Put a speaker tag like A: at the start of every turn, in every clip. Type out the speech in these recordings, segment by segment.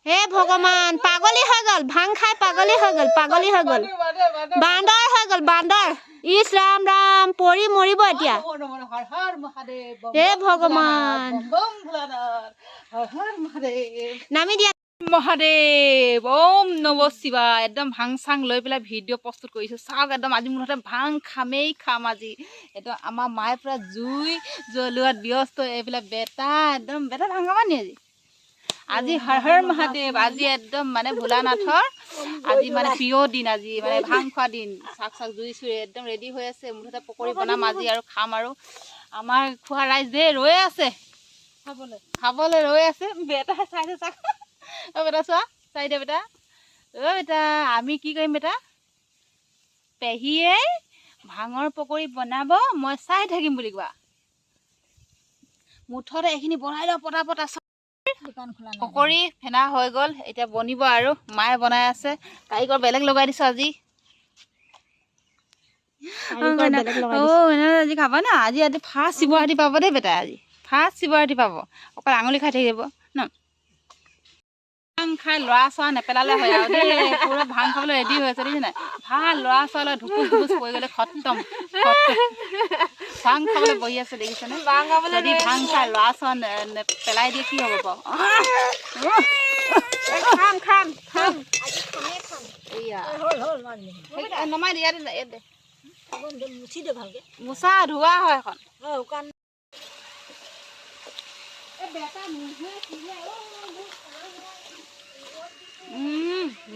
A: হে ভগৱান পাগলী হৈ গ'ল ভাং খাই পাগলী হৈ গ'ল বান্দৰ হৈ গ'ল বান্দৰ ইছ ৰাম ৰাম পৰি মৰিব এতিয়া হে ভগৱান নামি দিয়া
B: মহাদেৱ ওম নম শিৱায় একদম ভাং চাং লৈ পেলাই ভিডিঅ' প্ৰস্তুত কৰিছোঁ চাওক একদম আজি মুঠতে ভাং খামেই খাম আজি একদম আমাৰ মায়ে পুৰা জুই জ্বলোৱাত ব্যস্ত এইবিলাক বেটা একদম বেটা ভাং খাবা নি আজি হৰ হৰ মহাদেৱ আজি একদম মানে ভোলানাথৰ আজি মানে প্ৰিয় দিন আজি মানে ভাং খোৱা দিন চাক চাক জুই চুই একদম ৰেডি হৈ আছে মুঠতে পকৰি বনাম আজি আৰু খাম আৰু আমাৰ খোৱা ৰাইজ দেই ৰৈ আছে খাবলৈ ৰৈ আছে বেটা চাইছে চাক অ বেটা চোৱা চাই দে বেটা অ বেটা আমি কি কৰিম বেটা পেহীয়ে ভাঙৰ পকৰি বনাব মই চাই থাকিম বুলি কোৱা মুঠতে এইখিনি বনাই লওঁ পটাপট পকৰি ফেনা হৈ গ'ল এতিয়া বনিব আৰু মায়ে বনাই আছে কাৰিকৰ বেলেগ লগাই দিছো আজি আজি খাবা না আজি আজি ফাৰ্ষ্ট শিৱৰাত্ৰি পাব দেই বেটা আজি ফাৰ্ষ্ট শিৱৰাত্ৰি পাব অকল আঙুলি খাই থাকিব ন ভাং খাই ল'ৰা ছোৱা নেপেলালে হয় আৰু দেই পুৰা ভাং খাবলৈ ৰেডি হৈ আছে দেখিছে নাই ভাল ল'ৰা ছোৱালী ঢুকুচ ঢুকুচ পৰি গ'লে খতম ভাং খাবলৈ বহি আছে দেখিছেনে যদি ভাং খাই ল'ৰা ছোৱা পেলাই দিয়ে কি হ'ব বাৰু নমাই দিয়া দে মোচা ধোৱা হয় এখন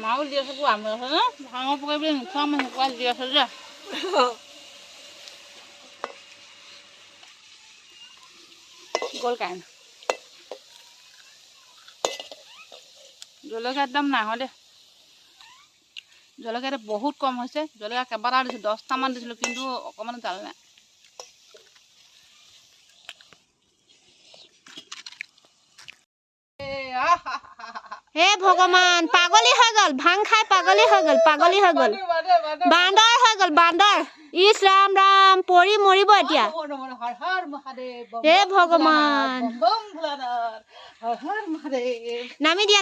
B: মাও দি আছে পোৱা আছে ন ভাঙৰ পকাই বুলি নোখোৱা মই শুকুৱাই দি আছে যে গ'ল কাৰেণ্ট জলকীয়া একদম নাই হয় দেই জলকীয়াটো বহুত কম হৈছে জলকীয়া কেইবাটা দিছোঁ 10টামান দিছিলোঁ কিন্তু অকণমান জাল নাই
A: হে ভগৱান পাগলী হৈ গ'ল ভাং খাই পাগলী হৈ গ'ল বান্দৰ হৈ গ'ল বান্দৰ ইছ ৰাম ৰাম পৰি মৰিব এতিয়া হে ভগৱান নামি দিয়া